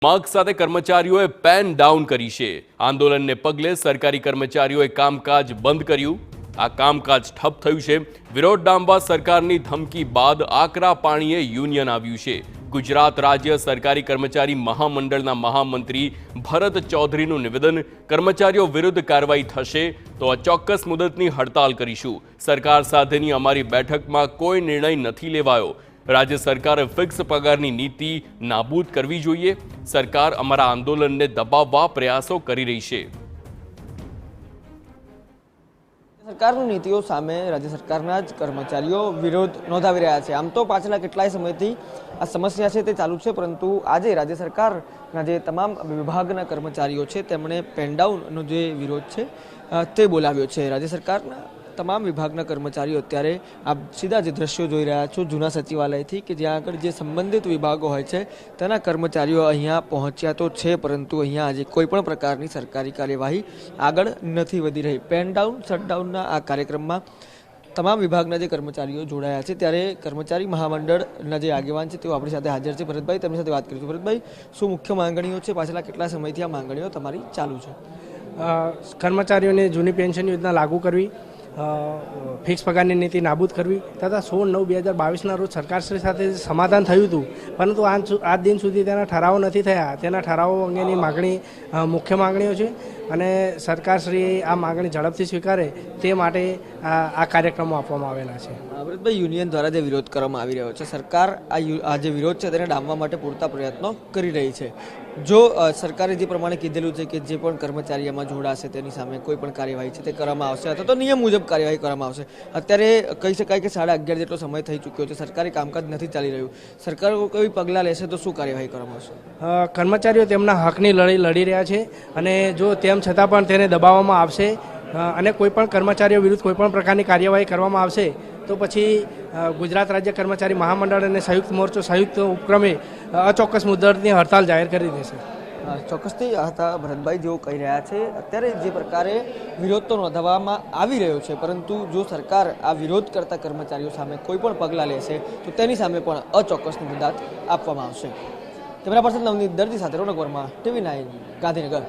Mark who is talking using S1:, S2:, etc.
S1: માંગ સાથે કર્મચારીઓએ પેન ડાઉન કરી છે। આંદોલનને પગલે સરકારી કર્મચારીઓએ કામકાજ બંધ કર્યું। આ કામકાજ ઠપ થયું છે। વિરોધ ડામવા સરકારની ધમકી બાદ આકરા પાણીએ યુનિયન આવ્યું છે। ગુજરાત રાજ્ય સરકારી કર્મચારી મહામંડળના મહામંત્રી ભરત ચૌધરીનું નિવેદન, કર્મચારીઓ વિરુદ્ધ કાર્યવાહી થશે તો અચોક્કસ મુદતની હડતાલ કરીશું। સરકાર સાથેની અમારી બેઠકમાં કોઈ નિર્ણય નથી લેવાયો। राज्य सरकारे फिक्स पगारनी नीति नाबूद करवी जोईए। सरकार अमरा आंदोलन ने दबाववा प्रयासों करी रही है।
S2: सरकारनी नीतिओ सामे राज्य सरकारना ज कर्मचारीओ विरोध नोंधावी रह्या छे। आम तो पाछला केटलाय समयथी आ समस्या छे ते चालू छे, परंतु आजे राज्य सरकारना जे तमाम विभागना कर्मचारीओ छे तेमणे पेन डाउननो जे विरोध छे ते बोलाव्यो छे। राज्य सरकारना तमाम विभागना कर्मचारीओ अत्यारे आप सीधा जे दृश्यो जोई रह्या छो जूना सचिवालयथी के ज्यां आगळ जे संबंधित विभागो होय छे तेना कर्मचारीओ अहींया पहोंच्या तो छे, परंतु अहींया आज कोईपण प्रकारनी सरकारी कार्यवाही आगळ नथी वधी रही। पेन डाउन शटडाउनना आ कार्यक्रममां तमाम विभागना जे कर्मचारीओ जोड़ाया छे त्यारे कर्मचारी महामंडळना जे आगेवान छे तेओ आपणी साथे हाजर छे। भरतभाई, તેમની સાથે વાત કરીશું। ભરતભાઈ, શું મુખ્ય માંગણીઓ છે? પાછલા કેટલા સમયથી આ માંગણીઓ તમારી ચાલુ છે?
S3: કર્મચારીઓને જૂની પેન્શન યોજના લાગુ કરવી, ફિક્સ પગારની નીતિ નાબૂદ કરવી તથા 16/9/2022ના રોજ સરકારશ્રી સાથે સમાધાન થયું હતું, પરંતુ આજ દિન સુધી તેના ઠરાવો નથી થયા। તેના ઠરાવો અંગેની માગણી મુખ્ય માંગણીઓ છે અને સરકારશ્રીએ આ માગણી ઝડપથી સ્વીકારે તે માટે આ કાર્યક્રમો આપવામાં આવેલા છે।
S2: ભરતભાઈ, યુનિયન દ્વારા જે વિરોધ કરવામાં આવી રહ્યો છે, સરકાર આ જે વિરોધ છે તેને ડામવા માટે પૂરતા પ્રયત્નો કરી રહી છે। જો સરકારે જે પ્રમાણે કીધેલું છે કે જે પણ કર્મચારી એમાં જોડાશે તેની સામે કોઈ પણ કાર્યવાહી છે તે કરવામાં આવશે અથવા તો નિયમ મુજબ કાર્યવાહી કરવામાં આવશે। અત્યારે કહી શકાય કે 11:30 જેટલો સમય થઈ ચૂક્યો છે, સરકારી કામકાજ નથી ચાલી રહ્યું। સરકાર કોઈ પગલાં લેશે તો શું કાર્યવાહી કરવામાં આવશે?
S3: કર્મચારીઓ તેમના હકની લડાઈ લડી રહ્યા છે અને જો તેમ છતાં પણ તેને દબાવવામાં આવશે અને કોઈપણ કર્મચારીઓ વિરુદ્ધ કોઈપણ પ્રકારની કાર્યવાહી કરવામાં આવશે તો પછી ગુજરાત રાજ્ય કર્મચારી મહામંડળ અને સંયુક્ત મોરચો સંયુક્ત ઉપક્રમે અચોક્કસ મુદતની હડતાલ જાહેર કરી દેશે।
S2: ચોક્કસથી હતા ભરતભાઈ જેઓ કહી રહ્યા છે। અત્યારે જે પ્રકારે વિરોધ તો નોંધાવવામાં આવી રહ્યો છે, પરંતુ જો સરકાર આ વિરોધ કરતા કર્મચારીઓ સામે કોઈ પણ પગલાં લેશે તો તેની સામે પણ અચોક્કસની મુદત આપવામાં આવશે। કેમેરા પર્સન નવનીત દરજી સાથે રોનક વર્મા, TV9 ગાંધીનગર।